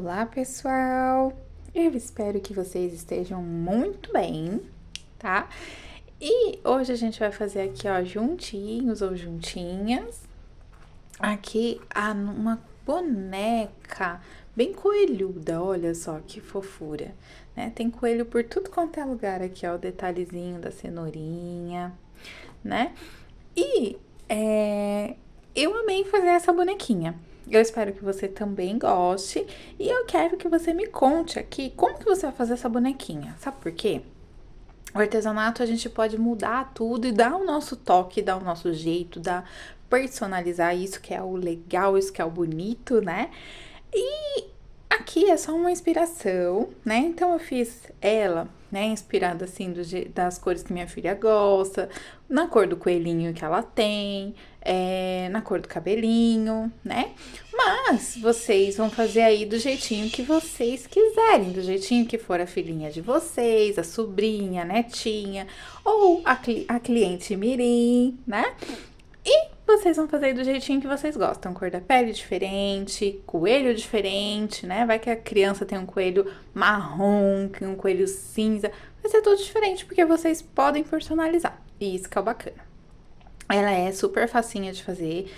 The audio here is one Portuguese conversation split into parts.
Olá, pessoal! Eu espero que vocês estejam muito bem, tá? E hoje a gente vai fazer aqui, ó, juntinhos ou juntinhas, aqui uma boneca bem coelhuda, olha só que fofura, né? Tem coelho por tudo quanto é lugar aqui, ó, o detalhezinho da cenourinha, né? E eu amei fazer essa bonequinha. Eu espero que você também goste e eu quero que você me conte aqui como que você vai fazer essa bonequinha. Sabe por quê? O artesanato a gente pode mudar tudo e dar o nosso toque, dar o nosso jeito, dar personalizar isso que é o legal, isso que é o bonito, né? E aqui é só uma inspiração, né? Então eu fiz ela, né, inspirada assim das cores que minha filha gosta, na cor do coelhinho que ela tem, na cor do cabelinho, né? Mas vocês vão fazer aí do jeitinho que vocês quiserem, do jeitinho que for a filhinha de vocês, a sobrinha, a netinha, ou a cliente mirim, né? E vocês vão fazer do jeitinho que vocês gostam. Cor da pele diferente, coelho diferente, né? Vai que a criança tem um coelho marrom, um coelho cinza. Vai ser tudo diferente, porque vocês podem personalizar. E isso que é o bacana. Ela é super facinha de fazer.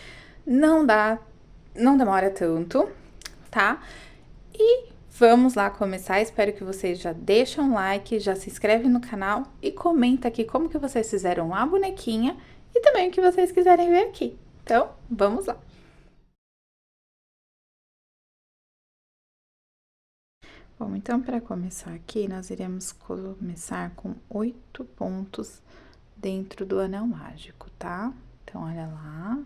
Não demora tanto, tá? E vamos lá começar. Espero que vocês já deixem um like, já se inscrevem no canal e comenta aqui como que vocês fizeram a bonequinha e também o que vocês quiserem ver aqui. Então, vamos lá. Bom, então para começar aqui, nós iremos começar com 8 pontos dentro do anel mágico, tá? Então, olha lá,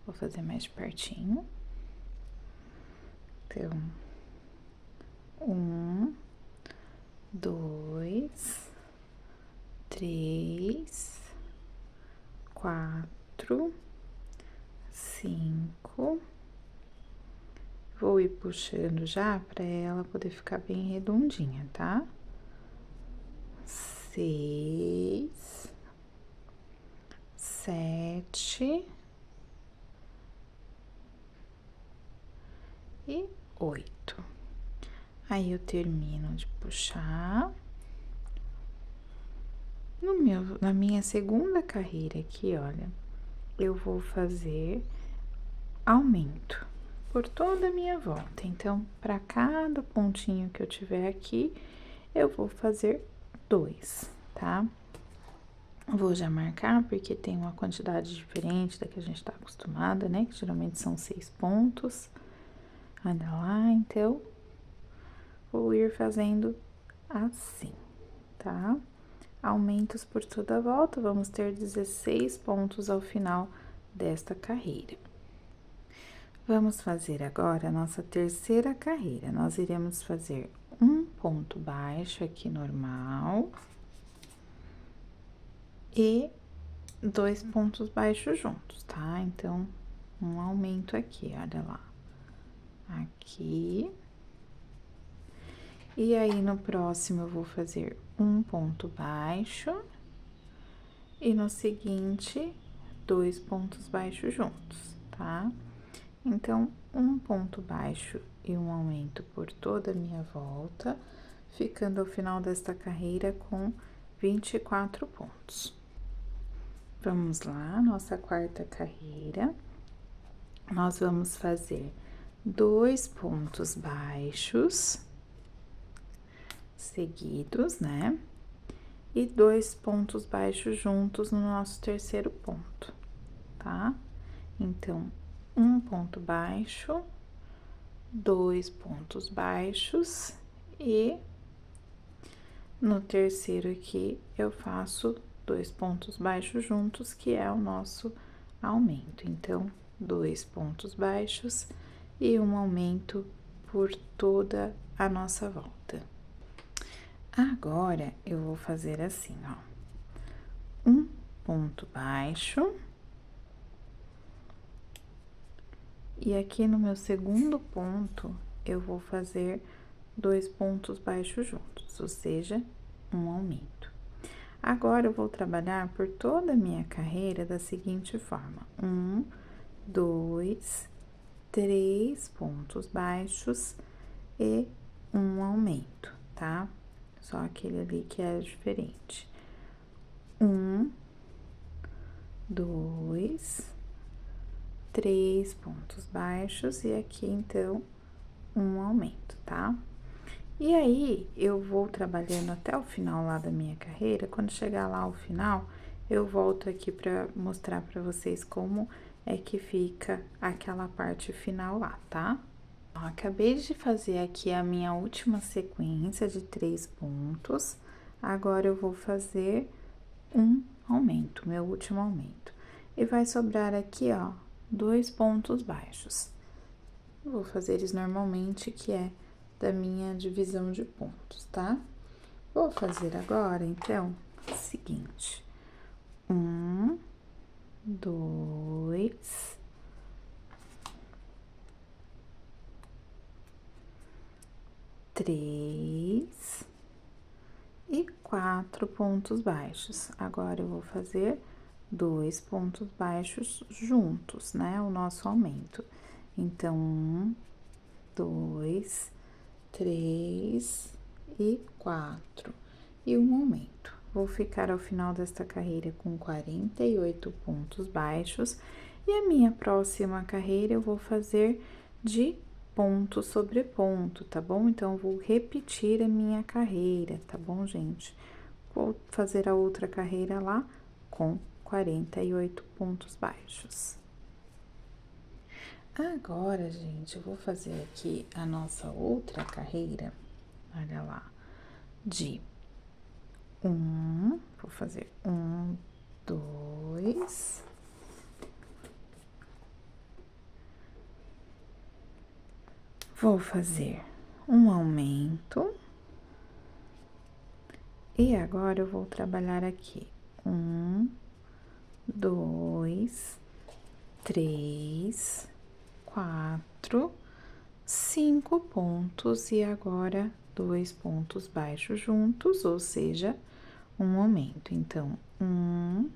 vou fazer mais de pertinho. Então, 1, 2, 3, 4, 5. Vou ir puxando já para ela poder ficar bem redondinha, tá? 6, 7 e 8. Aí eu termino de puxar. Na minha segunda carreira aqui, olha, eu vou fazer aumento por toda a minha volta. Então, para cada pontinho que eu tiver aqui, eu vou fazer 2, tá? Vou já marcar, porque tem uma quantidade diferente da que a gente tá acostumada, né? Que geralmente são 6 pontos. Olha lá, então, vou ir fazendo assim, tá? Aumentos por toda a volta, vamos ter 16 pontos ao final desta carreira. Vamos fazer agora a nossa terceira carreira. Nós iremos fazer um ponto baixo aqui normal e 2 pontos baixos juntos, tá? Então, um aumento aqui, olha lá. Aqui. E aí, no próximo, eu vou fazer um ponto baixo e no seguinte, 2 pontos baixos juntos, tá? Então, um ponto baixo e um aumento por toda a minha volta, ficando ao final desta carreira com 24 pontos. Vamos lá, nossa quarta carreira. Nós vamos fazer 2 pontos baixos seguidos, né? E 2 pontos baixos juntos no nosso terceiro ponto, tá? Então, um ponto baixo, 2 pontos baixos e no terceiro aqui eu faço 2 pontos baixos juntos, que é o nosso aumento. Então, 2 pontos baixos e um aumento por toda a nossa volta. Agora, eu vou fazer assim, ó, um ponto baixo. E aqui no meu segundo ponto, eu vou fazer 2 pontos baixos juntos, ou seja, um aumento. Agora, eu vou trabalhar por toda a minha carreira da seguinte forma: 1, 2, 3 pontos baixos e um aumento, tá? Só aquele ali que é diferente. 1, 2, 3 pontos baixos e aqui, então, um aumento, tá? E aí, eu vou trabalhando até o final lá da minha carreira. Quando chegar lá ao final, eu volto aqui pra mostrar pra vocês como é que fica aquela parte final lá, tá? Ó, acabei de fazer aqui a minha última sequência de 3 pontos. Agora, eu vou fazer um aumento, meu último aumento. E vai sobrar aqui, ó, 2 pontos baixos. Eu vou fazer eles normalmente, que é da minha divisão de pontos, tá? Vou fazer agora, então, o seguinte: 1, 2, 3 e 4 pontos baixos. Agora, eu vou fazer 2 pontos baixos juntos, né? O nosso aumento. Então, 1, 2, 3 e 4. E um aumento. Vou ficar ao final desta carreira com 48 pontos baixos. E a minha próxima carreira eu vou fazer de ponto sobre ponto, tá bom? Então, eu vou repetir a minha carreira, tá bom, gente? Vou fazer a outra carreira lá com 48 pontos baixos. Agora, gente, eu vou fazer aqui a nossa outra carreira, olha lá, de vou fazer 1, 2, vou fazer um aumento, e agora eu vou trabalhar aqui 1, 2, 3, 4, 5 pontos, e agora 2 pontos baixos juntos, ou seja, um aumento. Então, 1,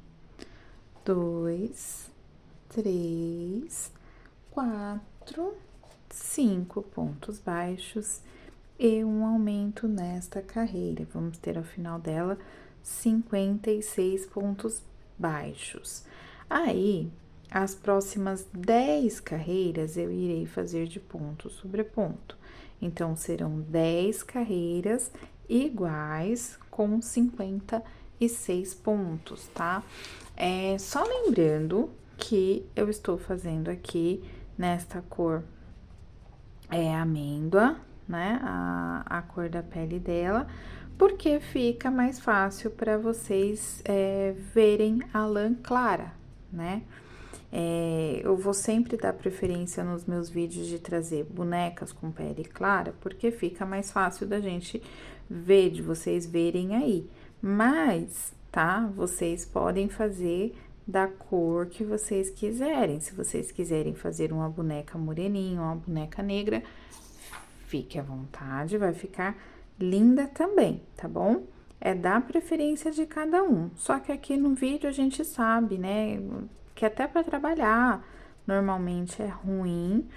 2, 3, 4, 5 pontos baixos e um aumento nesta carreira. Vamos ter ao final dela 56 pontos baixos. Aí, as próximas 10 carreiras eu irei fazer de ponto sobre ponto. Então, serão 10 carreiras iguais com 56 pontos, tá? Só lembrando que eu estou fazendo aqui nesta cor amêndoa, né? A cor da pele dela, porque fica mais fácil para vocês verem a lã clara, né? Eu vou sempre dar preferência nos meus vídeos de trazer bonecas com pele clara, porque fica mais fácil da gente ver, de vocês verem aí. Mas, tá? Vocês podem fazer da cor que vocês quiserem. Se vocês quiserem fazer uma boneca moreninha, uma boneca negra, fique à vontade, vai ficar linda também, tá bom? É da preferência de cada um. Só que aqui no vídeo a gente sabe, né, que até para trabalhar normalmente é ruim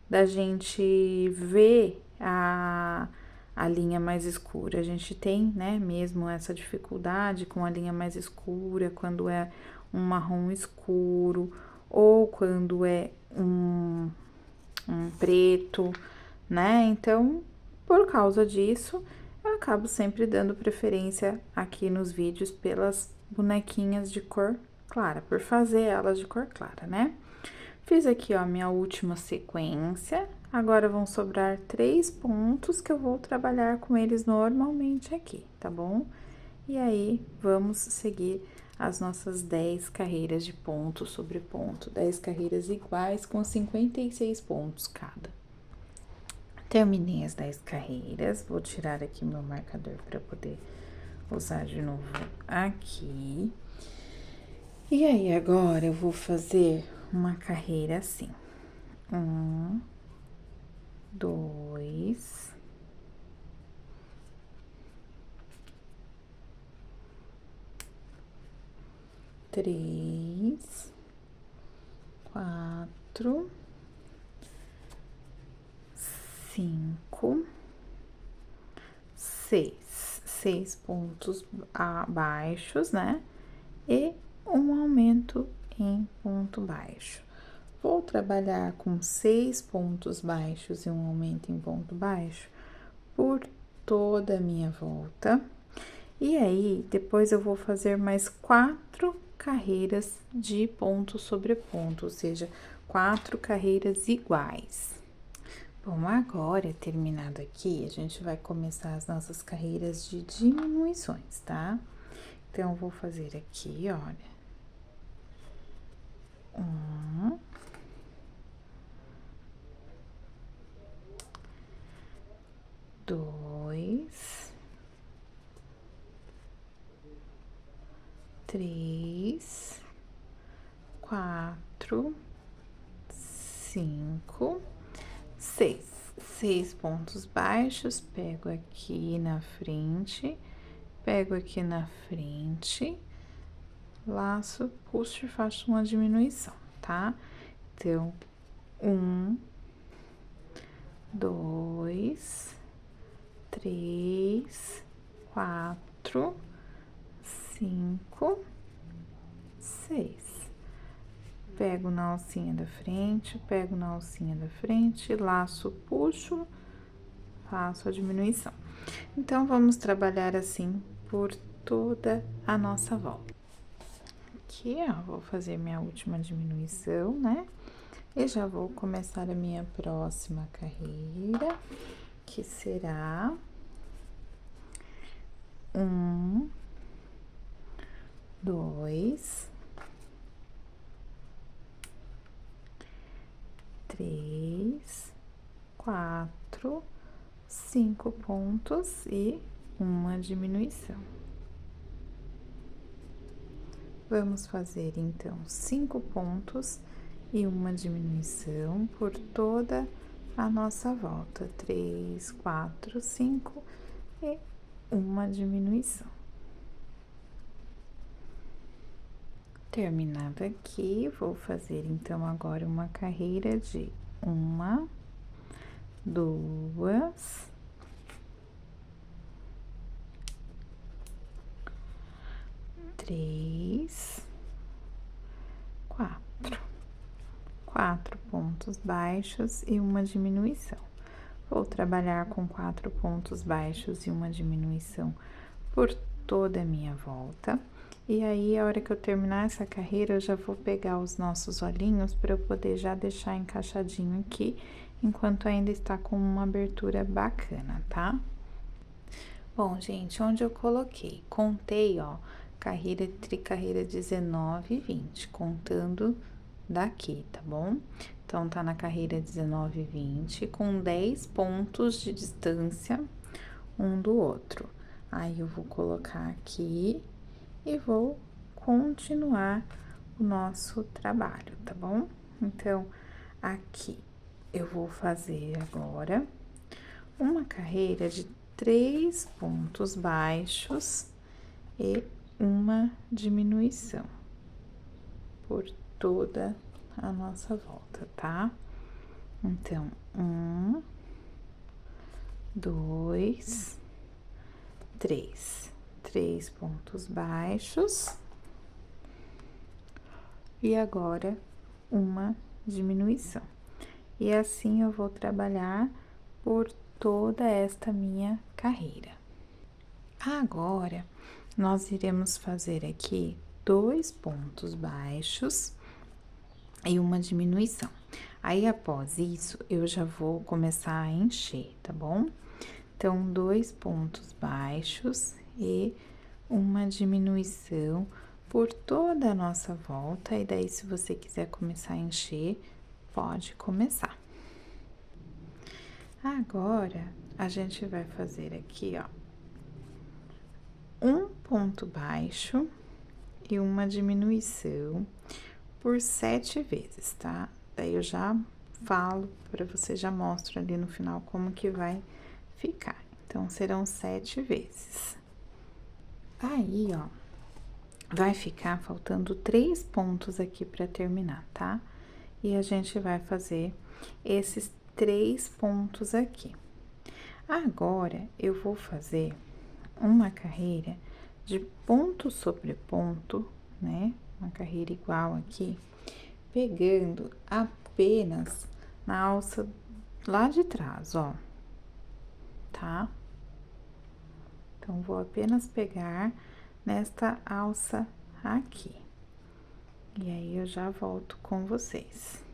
da gente ver a linha mais escura. A gente tem, né, mesmo essa dificuldade com a linha mais escura, quando é um marrom escuro ou quando é um preto, né? Então, por causa disso, eu acabo sempre dando preferência aqui nos vídeos pelas bonequinhas de cor clara, por fazer elas de cor clara, né? Fiz aqui, ó, minha última sequência. Agora, vão sobrar 3 pontos que eu vou trabalhar com eles normalmente aqui, tá bom? E aí, vamos seguir as nossas 10 carreiras de ponto sobre ponto. 10 carreiras iguais com 56 pontos cada. Terminei as 10 carreiras, vou tirar aqui meu marcador para poder usar de novo aqui. E aí, agora eu vou fazer uma carreira assim. 1, 2, 3, 4, 5, seis pontos baixos, né? E um aumento em ponto baixo. Vou trabalhar com 6 pontos baixos e um aumento em ponto baixo por toda a minha volta. E aí, depois eu vou fazer mais 4 carreiras de ponto sobre ponto, ou seja, 4 carreiras iguais. Bom, agora, terminado aqui, a gente vai começar as nossas carreiras de diminuições, tá? Então, eu vou fazer aqui, olha. 1, 2, 3, 4, 5, 6. 6 pontos baixos, pego aqui na frente, laço, puxo e faço uma diminuição, tá? Então, 1, 2, 3, 4, 5, 6. Pego na alcinha da frente, laço, puxo, faço a diminuição. Então, vamos trabalhar assim por toda a nossa volta. Aqui, ó, vou fazer minha última diminuição, né? E já vou começar a minha próxima carreira, que será 1, 2, 3, 4, 5 pontos e uma diminuição. Vamos fazer, então, 5 pontos e uma diminuição por toda a nossa volta. 3, 4, 5 e uma diminuição. Terminado aqui, vou fazer, então, agora uma carreira de 1, 2, 3, 4. 4 pontos baixos e uma diminuição. Vou trabalhar com 4 pontos baixos e uma diminuição por toda a minha volta. E aí, a hora que eu terminar essa carreira, eu já vou pegar os nossos olhinhos para eu poder já deixar encaixadinho aqui, enquanto ainda está com uma abertura bacana, tá? Bom, gente, onde eu coloquei? Contei, ó, carreira, tricarreira 19 e 20, contando daqui, tá bom? Então, tá na carreira 19 e 20, com 10 pontos de distância um do outro. Aí, eu vou colocar aqui e vou continuar o nosso trabalho, tá bom? Então, aqui eu vou fazer agora uma carreira de 3 pontos baixos e uma diminuição por toda a nossa volta, tá? Então, 1, 2, 3. 3 pontos baixos. E agora, uma diminuição. E assim eu vou trabalhar por toda esta minha carreira. Agora, nós iremos fazer aqui 2 pontos baixos e uma diminuição. Aí, após isso, eu já vou começar a encher, tá bom? Então, 2 pontos baixos e uma diminuição por toda a nossa volta. E daí, se você quiser começar a encher, pode começar. Agora, a gente vai fazer aqui, ó, um ponto baixo e uma diminuição por 7 vezes, tá? Daí, eu já falo para você, já mostro ali no final como que vai ficar. Então, serão 7 vezes. Aí, ó, vai ficar faltando 3 pontos aqui para terminar, tá? E a gente vai fazer esses 3 pontos aqui. Agora, eu vou fazer uma carreira de ponto sobre ponto, né? Uma carreira igual aqui, pegando apenas na alça lá de trás, ó, tá? Então, vou apenas pegar nesta alça aqui. E aí, eu já volto com vocês.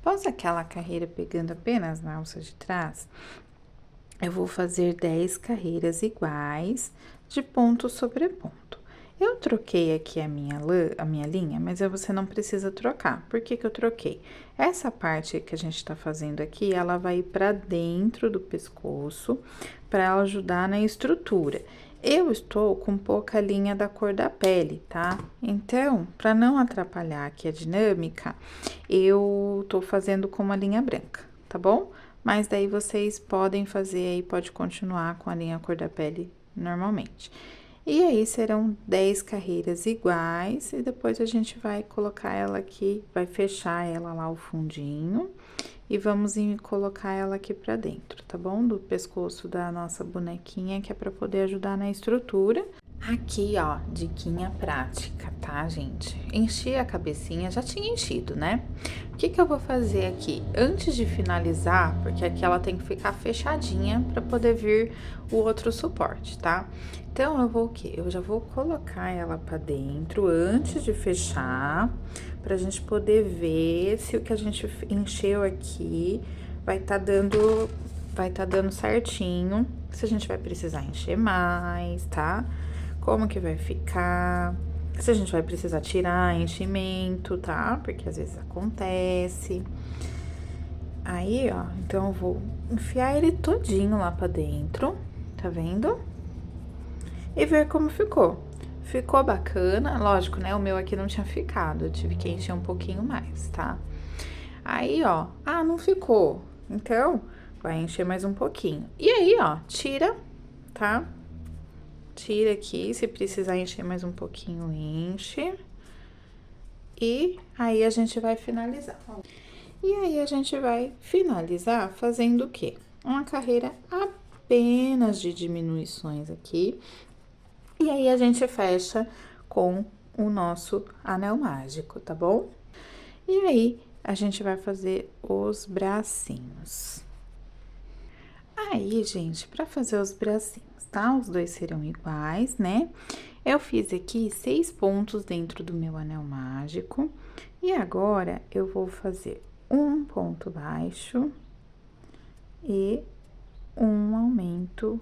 Após aquela carreira pegando apenas na alça de trás, eu vou fazer 10 carreiras iguais de ponto sobre ponto. Eu troquei aqui a minha linha, mas você não precisa trocar. Por que que eu troquei? Essa parte que a gente tá fazendo aqui, ela vai ir pra dentro do pescoço, pra ajudar na estrutura. Eu estou com pouca linha da cor da pele, tá? Então, pra não atrapalhar aqui a dinâmica, eu tô fazendo com uma linha branca, tá bom? Mas daí vocês podem fazer aí, pode continuar com a linha cor da pele normalmente. E aí, serão 10 carreiras iguais, e depois a gente vai colocar ela aqui, vai fechar ela lá, o fundinho, e vamos colocar ela aqui pra dentro, tá bom? Do pescoço da nossa bonequinha, que é pra poder ajudar na estrutura. Aqui, ó, diquinha prática, tá, gente? Enchi a cabecinha, já tinha enchido, né? O que que eu vou fazer aqui? Antes de finalizar, porque aqui ela tem que ficar fechadinha pra poder vir o outro suporte, tá? Então, eu vou o quê? Eu já vou colocar ela pra dentro antes de fechar, pra gente poder ver se o que a gente encheu aqui vai tá dando certinho, se a gente vai precisar encher mais, tá? Como que vai ficar, se a gente vai precisar tirar enchimento, tá? Porque às vezes acontece. Aí, ó, então eu vou enfiar ele todinho lá pra dentro, tá vendo? E ver como ficou. Ficou bacana, lógico, né? O meu aqui não tinha ficado, eu tive que encher um pouquinho mais, tá? Aí, ó, não ficou, então vai encher mais um pouquinho. E aí, ó, tira, tá? Tira aqui, se precisar encher mais um pouquinho, enche. E aí, a gente vai finalizar. E aí, a gente vai finalizar fazendo o quê? Uma carreira apenas de diminuições aqui. E aí, a gente fecha com o nosso anel mágico, tá bom? E aí, a gente vai fazer os bracinhos. Aí, gente, pra fazer os bracinhos, tá? Os dois serão iguais, né? Eu fiz aqui 6 pontos dentro do meu anel mágico. E agora, eu vou fazer um ponto baixo e um aumento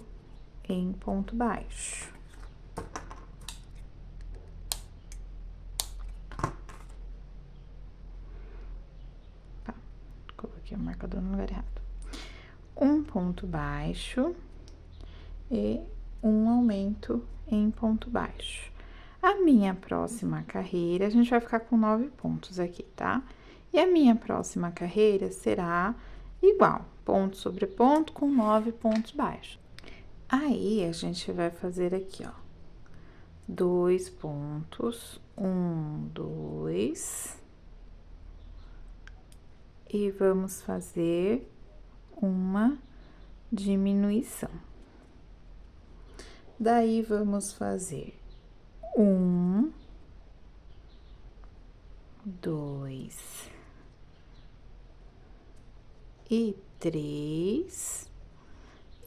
em ponto baixo. Tá, coloquei o marcador no lugar errado. Um ponto baixo e um aumento em ponto baixo. A minha próxima carreira, a gente vai ficar com 9 pontos aqui, tá? E a minha próxima carreira será igual, ponto sobre ponto com 9 pontos baixos. Aí, a gente vai fazer aqui, ó, 2 pontos, 1, 2, e vamos fazer uma diminuição. Daí, vamos fazer 1, 2 e 3,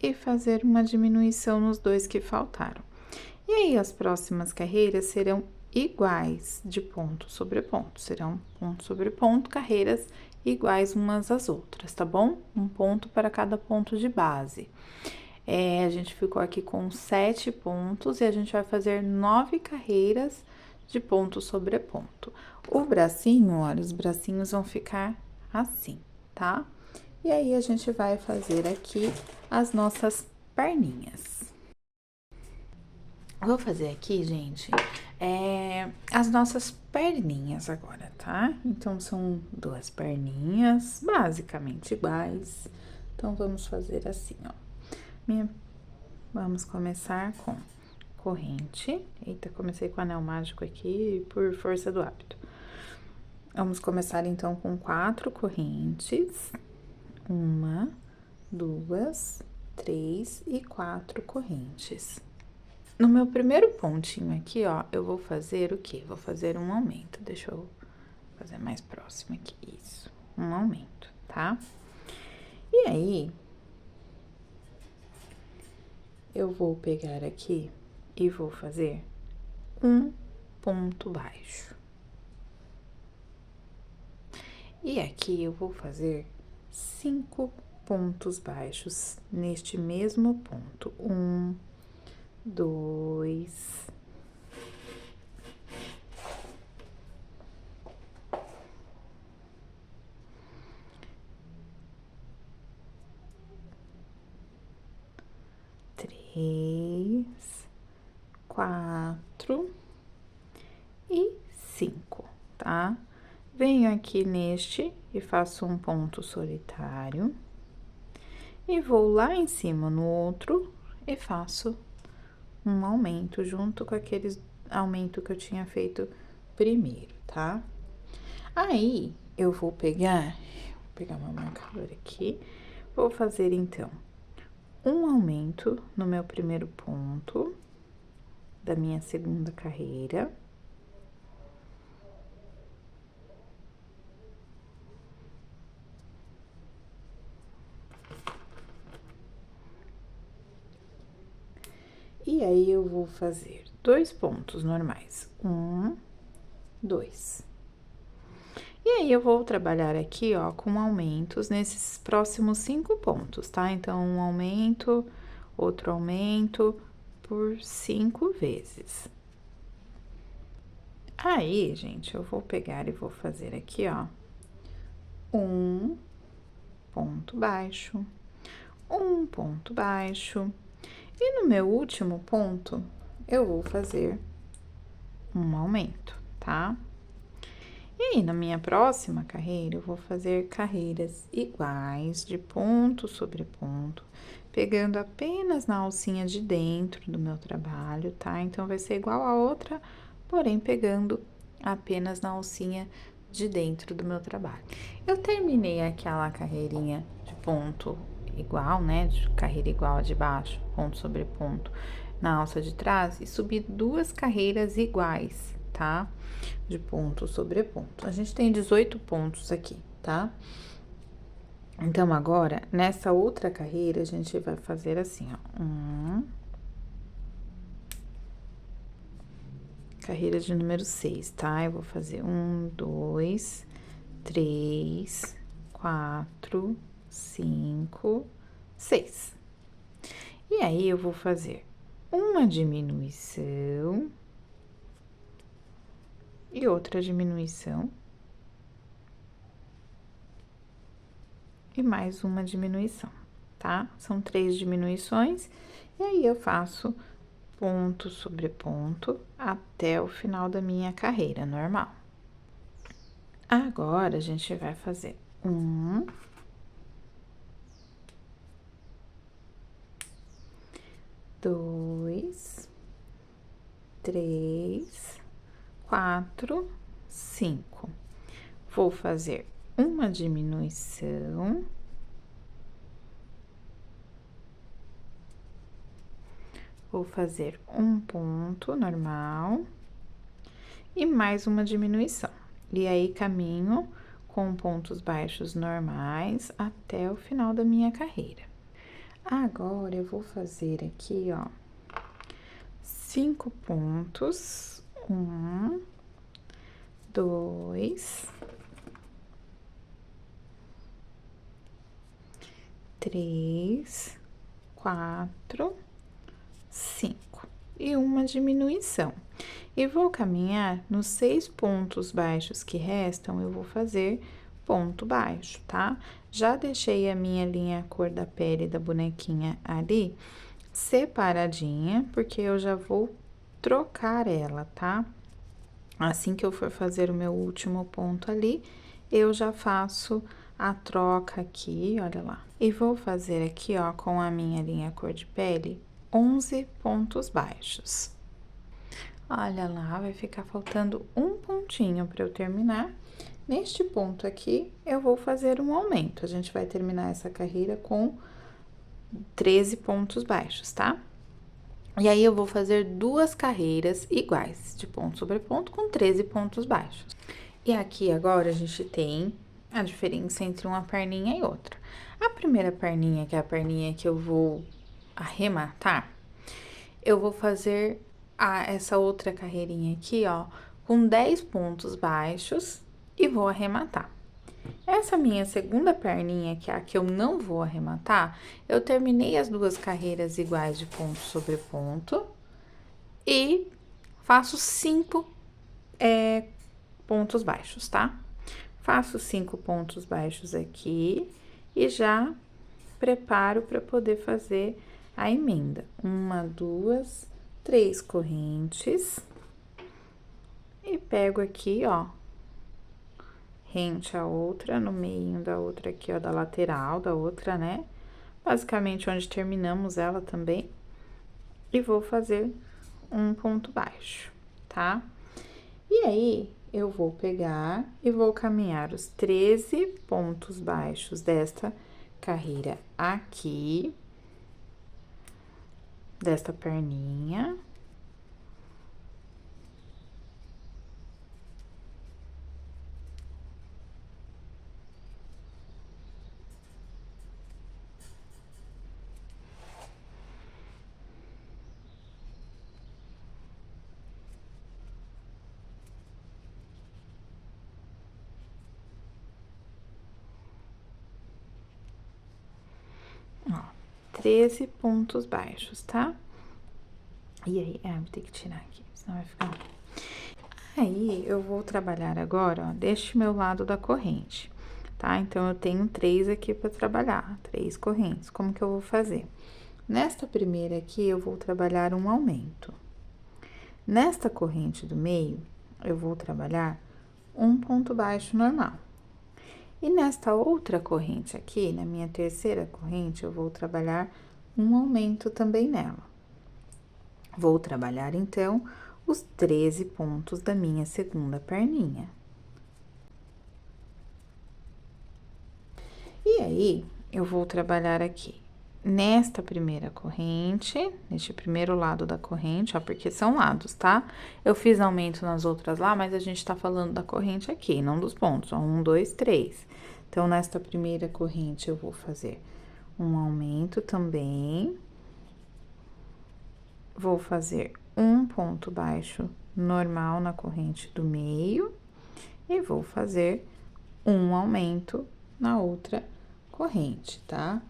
e fazer uma diminuição nos dois que faltaram. E aí, as próximas carreiras serão iguais de ponto sobre ponto, serão ponto sobre ponto, carreiras iguais umas às outras, tá bom? Um ponto para cada ponto de base. A gente ficou aqui com 7 pontos e a gente vai fazer 9 carreiras de ponto sobre ponto. O bracinho, olha, os bracinhos vão ficar assim, tá? E aí, a gente vai fazer aqui as nossas perninhas. Vou fazer aqui, gente, as nossas perninhas agora, tá? Então, são 2 perninhas, basicamente iguais. Então, vamos fazer assim, ó. Vamos começar com corrente. Eita, comecei com o anel mágico aqui por força do hábito. Vamos começar, então, com 4 correntes. 1, 2, 3 e 4 correntes. No meu primeiro pontinho aqui, ó, eu vou fazer o quê? Vou fazer um aumento. Deixa eu fazer mais próximo aqui. Isso, um aumento, tá? E aí, eu vou pegar aqui e vou fazer um ponto baixo. E aqui eu vou fazer 5 pontos baixos neste mesmo ponto. 1, 2, 3, 4 e 5, tá? Venho aqui neste e faço um ponto solitário. E vou lá em cima no outro e faço um aumento junto com aqueles aumento que eu tinha feito primeiro, tá? Aí, eu vou pegar meu marcador aqui, vou fazer, então, um aumento no meu primeiro ponto da minha segunda carreira. E aí, eu vou fazer 2 pontos normais. 1, 2. E aí, eu vou trabalhar aqui, ó, com aumentos nesses próximos 5 pontos, tá? Então, um aumento, outro aumento por 5 vezes. Aí, gente, eu vou pegar e vou fazer aqui, ó, um ponto baixo, um ponto baixo. E no meu último ponto, eu vou fazer um aumento, tá? E aí, na minha próxima carreira, eu vou fazer carreiras iguais, de ponto sobre ponto, pegando apenas na alcinha de dentro do meu trabalho, tá? Então, vai ser igual a outra, porém, pegando apenas na alcinha de dentro do meu trabalho. Eu terminei aquela carreirinha de ponto igual, né? De carreira igual a de baixo, ponto sobre ponto, na alça de trás, e subi 2 carreiras iguais, tá? De ponto sobre ponto. A gente tem 18 pontos aqui, tá? Então, agora, nessa outra carreira, a gente vai fazer assim, ó. Carreira de número 6, tá? Eu vou fazer 1, 2, 3, 4, 5, 6. E aí, eu vou fazer uma diminuição e outra diminuição. E mais uma diminuição, tá? São 3 diminuições, e aí eu faço ponto sobre ponto até o final da minha carreira normal. Agora, a gente vai fazer 1, 2, 3, 4, 5. Vou fazer uma diminuição. Vou fazer um ponto normal e mais uma diminuição. E aí, caminho com pontos baixos normais até o final da minha carreira. Agora, eu vou fazer aqui, ó, 5 pontos. 1, 2, 3, 4, 5 e uma diminuição. E vou caminhar nos 6 pontos baixos que restam, eu vou fazer ponto baixo, tá? Já deixei a minha linha cor da pele da bonequinha ali separadinha, porque eu já vou trocar ela, tá? Assim que eu for fazer o meu último ponto ali, eu já faço a troca aqui, olha lá. E vou fazer aqui, ó, com a minha linha cor de pele, 11 pontos baixos. Olha lá, vai ficar faltando um pontinho para eu terminar. Neste ponto aqui, eu vou fazer um aumento. A gente vai terminar essa carreira com 13 pontos baixos, tá? E aí, eu vou fazer 2 carreiras iguais, de ponto sobre ponto, com 13 pontos baixos. E aqui, agora, a gente tem a diferença entre uma perninha e outra. A primeira perninha, que é a perninha que eu vou arrematar, eu vou fazer essa outra carreirinha aqui, ó, com 10 pontos baixos e vou arrematar. Essa minha segunda perninha, que é a que eu não vou arrematar, eu terminei as 2 carreiras iguais de ponto sobre ponto e faço 5 pontos baixos, tá? Faço 5 pontos baixos aqui e já preparo para poder fazer a emenda. 1, 2, 3 correntes. E pego aqui, ó, rente a outra, no meio da outra aqui, ó, da lateral da outra, né? Basicamente, onde terminamos ela também. E vou fazer um ponto baixo, tá? E aí, eu vou pegar e vou caminhar os 13 pontos baixos desta carreira aqui, desta perninha. Ó, 13 pontos baixos, tá? E aí, vou ter que tirar aqui, senão vai ficar... Aí, eu vou trabalhar agora, ó, deste meu lado da corrente, tá? Então, eu tenho 3 aqui pra trabalhar, 3 correntes. Como que eu vou fazer? Nesta primeira aqui, eu vou trabalhar um aumento. Nesta corrente do meio, eu vou trabalhar um ponto baixo normal. E nesta outra corrente aqui, na minha terceira corrente, eu vou trabalhar um aumento também nela. Vou trabalhar, então, os 13 pontos da minha segunda perninha. E aí, eu vou trabalhar aqui, nesta primeira corrente, neste primeiro lado da corrente, ó, porque são lados, tá? Eu fiz aumento nas outras lá, mas a gente tá falando da corrente aqui, não dos pontos, ó, 1, 2, 3. Então, nesta primeira corrente, eu vou fazer um aumento também. Vou fazer um ponto baixo normal na corrente do meio e vou fazer um aumento na outra corrente, tá?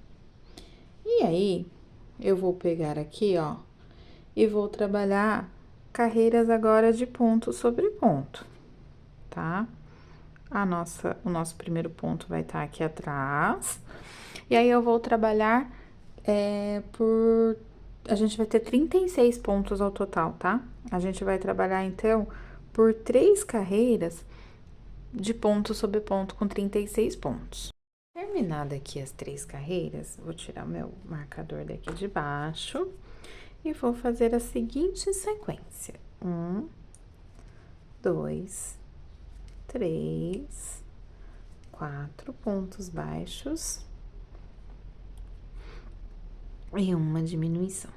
E aí, eu vou pegar aqui, ó, e vou trabalhar carreiras agora de ponto sobre ponto, tá? O nosso primeiro ponto vai estar aqui atrás. E aí, eu vou trabalhar a gente vai ter 36 pontos ao total, tá? A gente vai trabalhar, então, por 3 carreiras de ponto sobre ponto com 36 pontos. Terminada aqui as 3 carreiras, vou tirar o meu marcador daqui de baixo e vou fazer a seguinte sequência: 1, 2, 3, 4 pontos baixos e uma diminuição.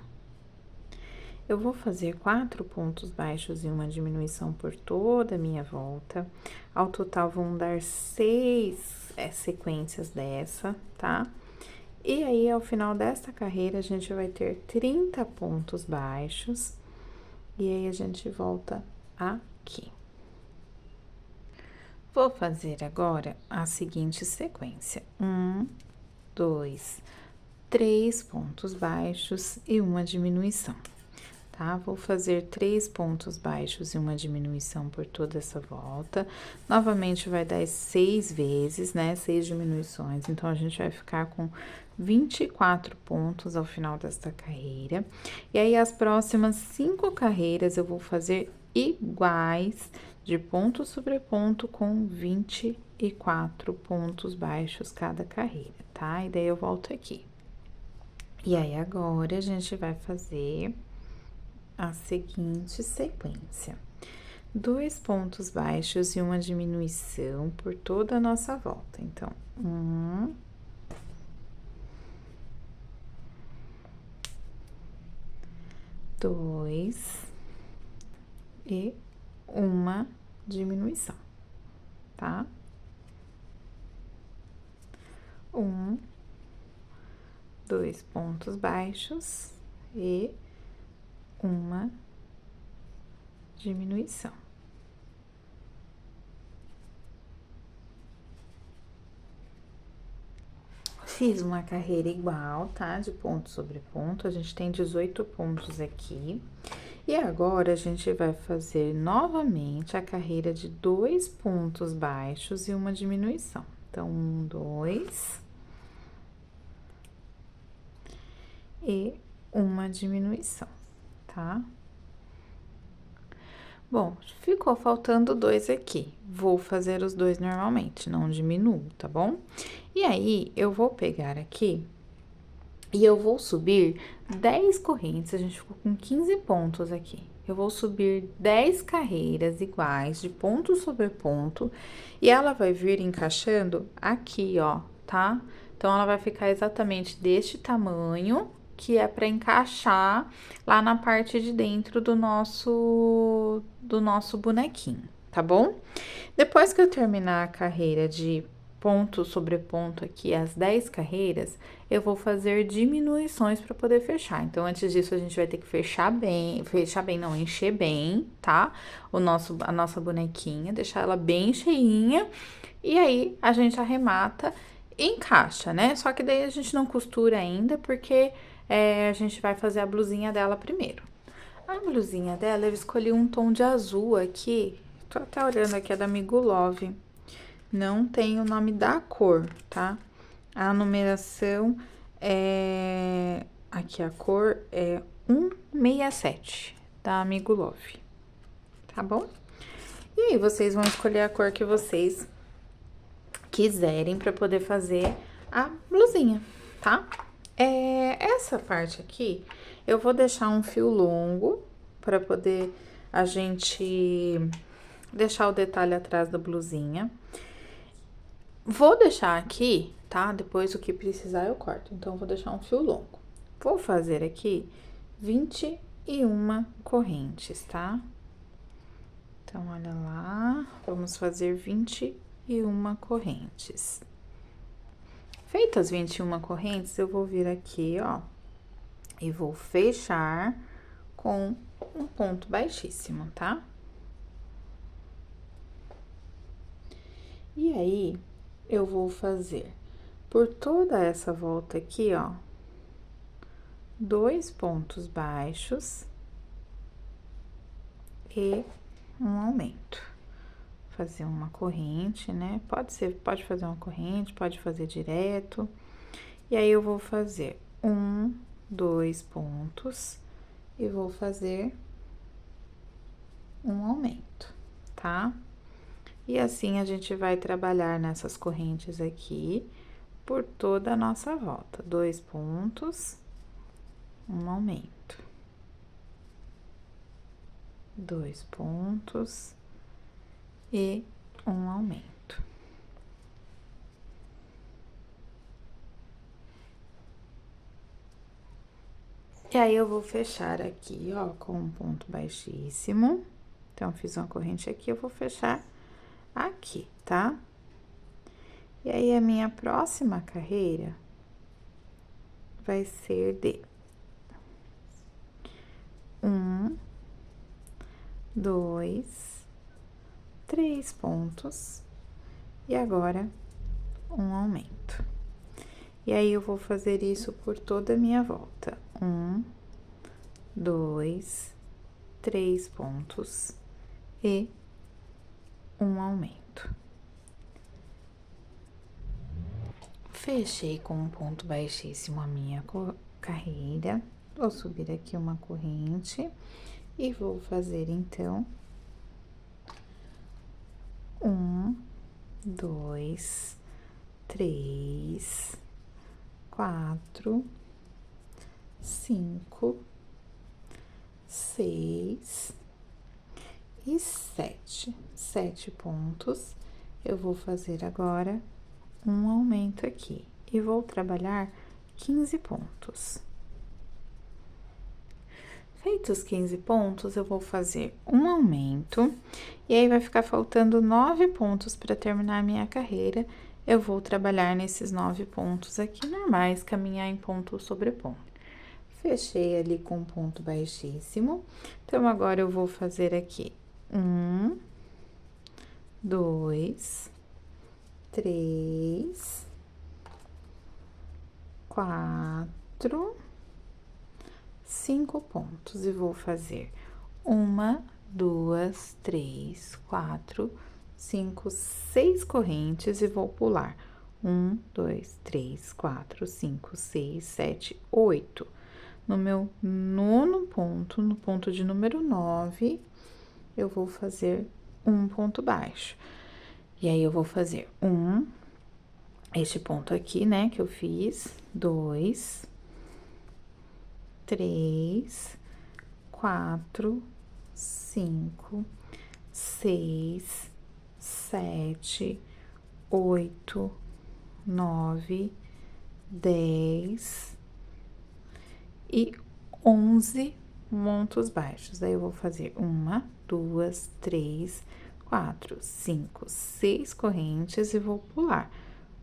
Eu vou fazer 4 pontos baixos e uma diminuição por toda a minha volta. Ao total, vão dar 6 sequências dessa, tá? E aí, ao final desta carreira, a gente vai ter 30 pontos baixos. E aí, a gente volta aqui. Vou fazer agora a seguinte sequência: 1, 2, 3 pontos baixos e uma diminuição. Tá? Vou fazer 3 pontos baixos e uma diminuição por toda essa volta. Novamente, vai dar 6 vezes, né? 6 diminuições. Então, a gente vai ficar com 24 pontos ao final desta carreira. E aí, as próximas 5 carreiras, eu vou fazer iguais, de ponto sobre ponto, com 24 pontos baixos cada carreira, tá? E daí, eu volto aqui. E aí, agora, a gente vai fazer a seguinte sequência: 2 pontos baixos e uma diminuição por toda a nossa volta. Então, 1, 2 e uma diminuição, tá? 1, 2 pontos baixos e uma diminuição. Fiz uma carreira igual, tá? De ponto sobre ponto, a gente tem 18 pontos aqui. E agora, a gente vai fazer novamente a carreira de 2 pontos baixos e uma diminuição. Então, 1, 2 e uma diminuição, tá? Bom, ficou faltando 2 aqui. Vou fazer os 2 normalmente, não diminuo, tá bom? E aí, eu vou pegar aqui e eu vou subir 10 correntes, a gente ficou com 15 pontos aqui. Eu vou subir 10 carreiras iguais de ponto sobre ponto e ela vai vir encaixando aqui, ó, tá? Então, ela vai ficar exatamente deste tamanho, que é para encaixar lá na parte de dentro do nosso bonequinho, tá bom? Depois que eu terminar a carreira de ponto sobre ponto aqui, as 10 carreiras, eu vou fazer diminuições para poder fechar. Então, antes disso, a gente vai ter que fechar bem, não, encher bem, tá? A nossa bonequinha, deixar ela bem cheinha, e aí a gente arremata e encaixa, né? Só que daí a gente não costura ainda, porque a gente vai fazer a blusinha dela primeiro. A blusinha dela, eu escolhi um tom de azul aqui, tô até olhando aqui, é da Amigo Love. Não tem o nome da cor, tá? A numeração é... Aqui a cor é 167, da Amigo Love, tá bom? E aí, vocês vão escolher a cor que vocês quiserem pra poder fazer a blusinha, tá? Essa parte aqui, eu vou deixar um fio longo pra poder a gente deixar o detalhe atrás da blusinha. Vou deixar aqui, tá? Depois o que precisar eu corto. Então, vou deixar um fio longo. Vou fazer aqui 21 correntes, tá? Então, olha lá, vamos fazer 21 correntes. Feitas 21 correntes, eu vou vir aqui, ó, e vou fechar com um ponto baixíssimo, tá? E aí, eu vou fazer por toda essa volta aqui, ó, 2 pontos baixos e um aumento. Fazer uma corrente, né? Pode fazer uma corrente, pode fazer direto. E aí, eu vou fazer 1, 2 pontos e vou fazer um aumento, tá? E assim, a gente vai trabalhar nessas correntes aqui por toda a nossa volta. 2 pontos, um aumento. 2 pontos e um aumento. E aí, eu vou fechar aqui, ó, com um ponto baixíssimo. Então, fiz uma corrente aqui, eu vou fechar aqui, tá? E aí, a minha próxima carreira vai ser de 1, 2, 3 pontos e agora um aumento. E aí, eu vou fazer isso por toda a minha volta. 1, 2, 3 pontos e um aumento. Fechei com um ponto baixíssimo a minha carreira. Vou subir aqui uma corrente e vou fazer, então, 1, 2, 3, 4, 5, 6 e 7. 7 pontos. Eu vou fazer agora um aumento aqui e vou trabalhar 15 pontos. Feitos 15 pontos, eu vou fazer um aumento, e aí vai ficar faltando 9 pontos para terminar a minha carreira. Eu vou trabalhar nesses 9 pontos aqui normais, caminhar em ponto sobre ponto. Fechei ali com ponto baixíssimo, então agora eu vou fazer aqui 1, 2, 3, 4, 5 pontos e vou fazer 1, 2, 3, 4, 5, 6 correntes e vou pular 1, 2, 3, 4, 5, 6, 7, 8. No meu nono ponto, no ponto de número 9, eu vou fazer um ponto baixo. E aí, eu vou fazer este ponto aqui, né, que eu fiz, 2, 3, 4, 5, 6, 7, 8, 9, 10 e 11 pontos baixos. Daí, eu vou fazer 1, 2, 3, 4, 5, 6 correntes e vou pular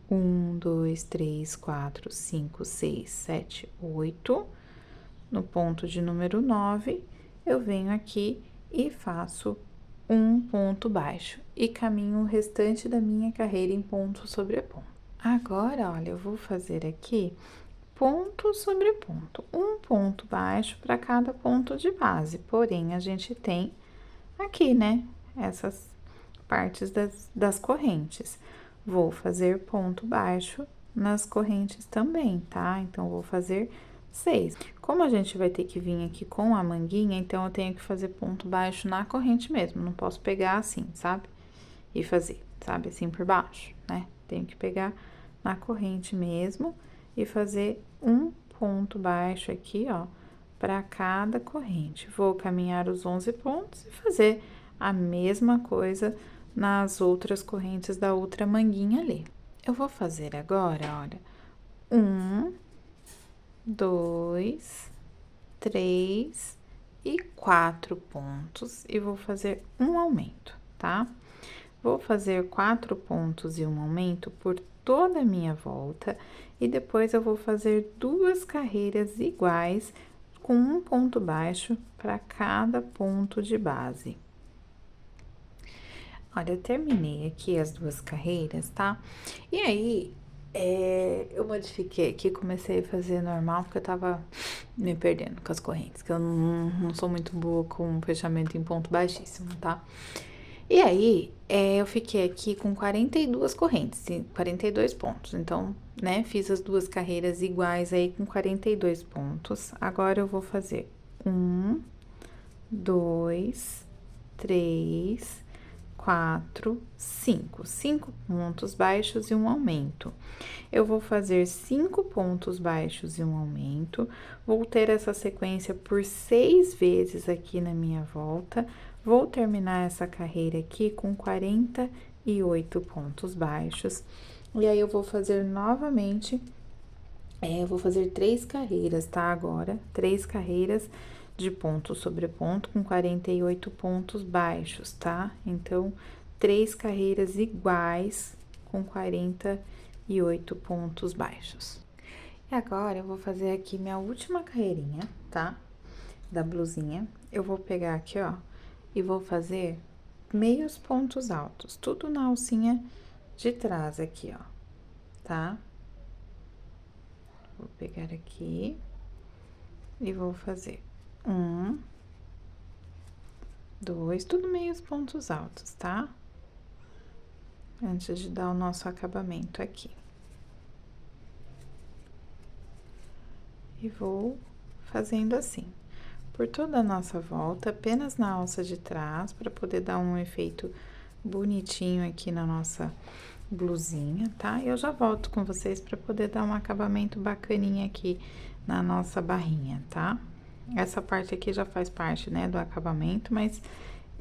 1, 2, 3, 4, 5, 6, 7, 8. No ponto de número 9, eu venho aqui e faço um ponto baixo e caminho o restante da minha carreira em ponto sobre ponto. Agora, olha, eu vou fazer aqui ponto sobre ponto, um ponto baixo para cada ponto de base, porém, a gente tem aqui, né, essas partes das correntes. Vou fazer ponto baixo nas correntes também, tá? Então, vou fazer 6. Como a gente vai ter que vir aqui com a manguinha, então, eu tenho que fazer ponto baixo na corrente mesmo, não posso pegar assim, sabe? E fazer, sabe, assim por baixo, né? Tenho que pegar na corrente mesmo e fazer um ponto baixo aqui, ó, para cada corrente. Vou caminhar os 11 pontos e fazer a mesma coisa nas outras correntes da outra manguinha ali. Eu vou fazer agora, olha, 1, 2, 3 e 4 pontos e vou fazer um aumento, tá? Vou fazer 4 pontos e um aumento por toda a minha volta e depois eu vou fazer 2 carreiras iguais com um ponto baixo para cada ponto de base. Olha, eu terminei aqui as 2 carreiras, tá? E aí, eu modifiquei aqui, comecei a fazer normal, porque eu tava me perdendo com as correntes, que eu não sou muito boa com fechamento em ponto baixíssimo, tá? E aí, eu fiquei aqui com 42 correntes, 42 pontos. Então, né, fiz as 2 carreiras iguais aí com 42 pontos. Agora, eu vou fazer 1, 2, 3, 4, 5. 5 pontos baixos e um aumento. Eu vou fazer 5 pontos baixos e um aumento. Vou ter essa sequência por 6 vezes aqui na minha volta. Vou terminar essa carreira aqui com 48 pontos baixos. E aí, eu vou fazer novamente, eu vou fazer 3 carreiras, tá? Agora, 3 carreiras de ponto sobre ponto com 48 pontos baixos, tá? Então, 3 carreiras iguais com 48 pontos baixos. E agora, eu vou fazer aqui minha última carreirinha, tá? Da blusinha. Eu vou pegar aqui, ó, e vou fazer meios pontos altos, tudo na alcinha de trás aqui, ó, tá? Vou pegar aqui e vou fazer 1, 2, tudo meios pontos altos, tá? Antes de dar o nosso acabamento aqui. E vou fazendo assim, por toda a nossa volta, apenas na alça de trás, para poder dar um efeito bonitinho aqui na nossa blusinha, tá? Eu já volto com vocês para poder dar um acabamento bacaninha aqui na nossa barrinha, tá? Essa parte aqui já faz parte, né, do acabamento, mas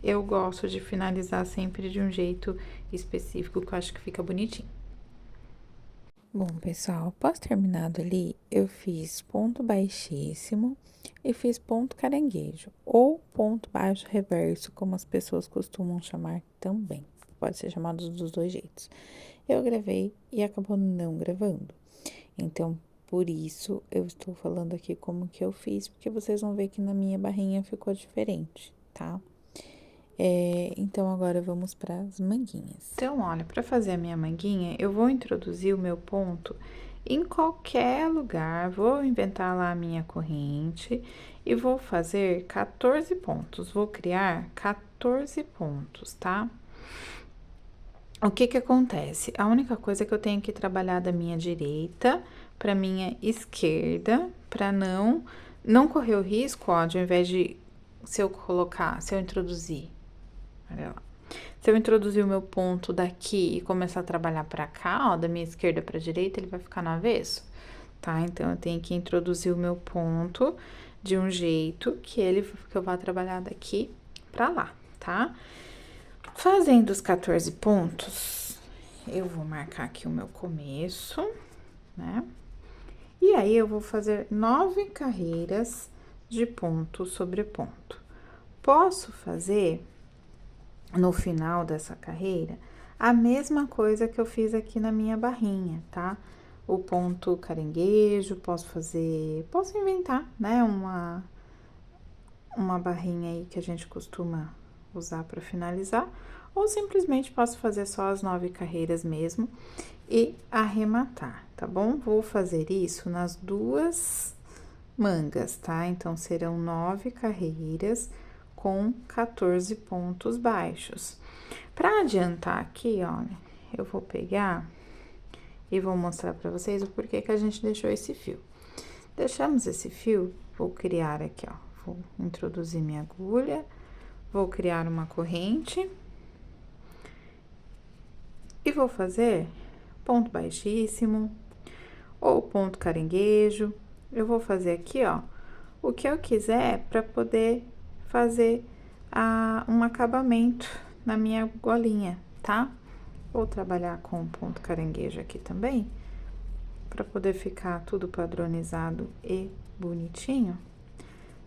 eu gosto de finalizar sempre de um jeito específico, que eu acho que fica bonitinho. Bom, pessoal, após terminado ali, eu fiz ponto baixíssimo e fiz ponto caranguejo, ou ponto baixo reverso, como as pessoas costumam chamar também. Pode ser chamado dos dois jeitos. Eu gravei e acabou não gravando. Então, por isso, eu estou falando aqui como que eu fiz, porque vocês vão ver que na minha barrinha ficou diferente, tá? Então, agora vamos para as manguinhas. Então, olha, para fazer a minha manguinha, eu vou introduzir o meu ponto em qualquer lugar, vou inventar lá a minha corrente e vou fazer 14 pontos, vou criar 14 pontos, tá? O que que acontece? A única coisa que eu tenho que trabalhar da minha direita para minha esquerda, para não correr o risco, ó, de ao invés de se eu introduzir, olha lá. Se eu introduzir o meu ponto daqui e começar a trabalhar para cá, ó, da minha esquerda para direita, ele vai ficar no avesso, tá? Então, eu tenho que introduzir o meu ponto de um jeito que eu vá trabalhar daqui para lá, tá? Fazendo os 14 pontos, eu vou marcar aqui o meu começo, né? E aí, eu vou fazer 9 carreiras de ponto sobre ponto. Posso fazer, no final dessa carreira, a mesma coisa que eu fiz aqui na minha barrinha, tá? O ponto caranguejo, posso inventar, né? Uma barrinha aí que a gente costuma usar para finalizar, ou simplesmente posso fazer só as 9 carreiras mesmo e arrematar, tá bom? Vou fazer isso nas duas mangas, tá? Então, serão 9 carreiras com 14 pontos baixos. Para adiantar aqui, olha, eu vou pegar e vou mostrar para vocês o porquê que a gente deixou esse fio. Deixamos esse fio, vou criar aqui, ó, vou introduzir minha agulha, vou criar uma corrente e vou fazer ponto baixíssimo ou ponto caranguejo. Eu vou fazer aqui, ó, o que eu quiser para poder fazer um acabamento na minha golinha, tá? Vou trabalhar com ponto caranguejo aqui também, para poder ficar tudo padronizado e bonitinho.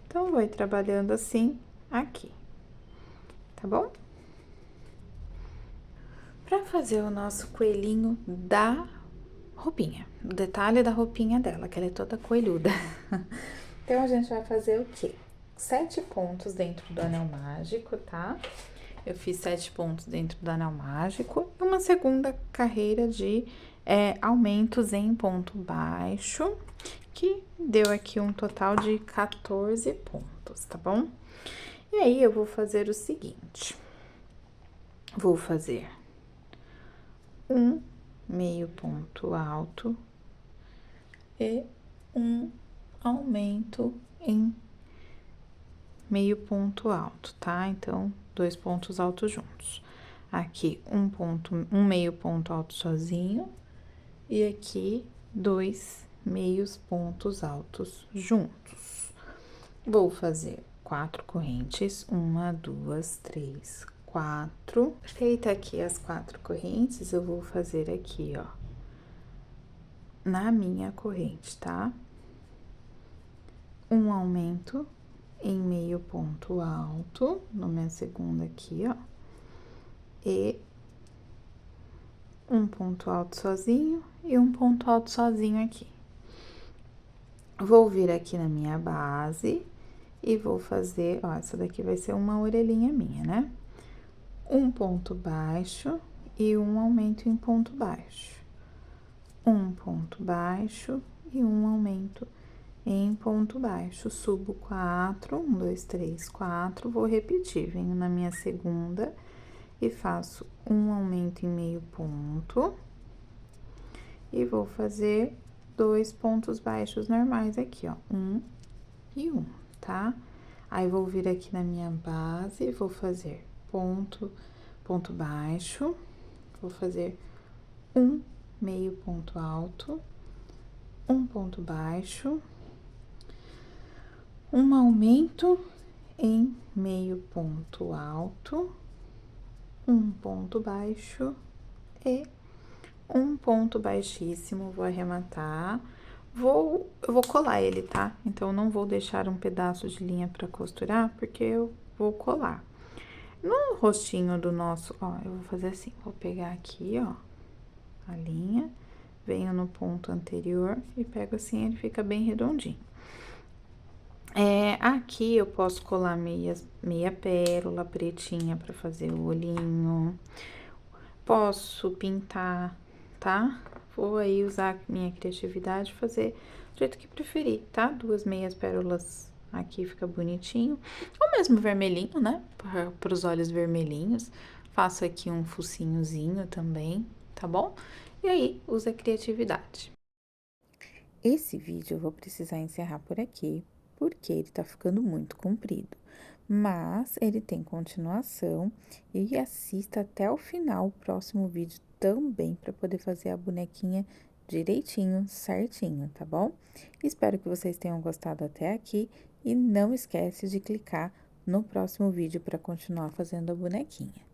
Então, vou ir trabalhando assim aqui, tá bom? Para fazer o nosso coelhinho da roupinha, o detalhe da roupinha dela, que ela é toda coelhuda. Então, a gente vai fazer o quê? 7 pontos dentro do anel mágico, tá? Eu fiz 7 pontos dentro do anel mágico e uma segunda carreira de aumentos em ponto baixo, que deu aqui um total de 14 pontos, tá bom? E aí, eu vou fazer o seguinte, vou fazer um meio ponto alto e um aumento em meio ponto alto, tá? Então, 2 pontos altos juntos. Aqui, um meio ponto alto sozinho e aqui 2 meios pontos altos juntos. Vou fazer 4 correntes, 1, 2, 3, 4. Feita aqui as 4 correntes, eu vou fazer aqui, ó, na minha corrente, tá? Um aumento em meio ponto alto, na minha segunda aqui, ó, e um ponto alto sozinho e um ponto alto sozinho aqui. Vou vir aqui na minha base e vou fazer, ó, essa daqui vai ser uma orelhinha minha, né? Um ponto baixo e um aumento em ponto baixo. Um ponto baixo e um aumento em ponto baixo. Subo 4, 1, 2, 3, 4, vou repetir, venho na minha segunda e faço um aumento em meio ponto e vou fazer 2 pontos baixos normais aqui, ó, 1 e 1, tá? Aí, vou vir aqui na minha base, vou fazer ponto baixo, vou fazer um meio ponto alto, um ponto baixo, um aumento em meio ponto alto, um ponto baixo e um ponto baixíssimo, vou arrematar. Eu vou colar ele, tá? Então, não vou deixar um pedaço de linha pra costurar, porque eu vou colar. No rostinho do nosso, ó, eu vou fazer assim, vou pegar aqui, ó, a linha, venho no ponto anterior e pego assim, ele fica bem redondinho. Aqui eu posso colar meia pérola pretinha pra fazer o olhinho. Posso pintar, tá? Vou aí usar minha criatividade, fazer do jeito que preferir, tá? Duas meias pérolas aqui fica bonitinho. Ou mesmo vermelhinho, né? Para os olhos vermelhinhos. Faço aqui um focinhozinho também, tá bom? E aí, usa a criatividade. Esse vídeo eu vou precisar encerrar por aqui, porque ele tá ficando muito comprido. Mas ele tem continuação e assista até o final o próximo vídeo também para poder fazer a bonequinha direitinho, certinho, tá bom? Espero que vocês tenham gostado até aqui e não esquece de clicar no próximo vídeo para continuar fazendo a bonequinha.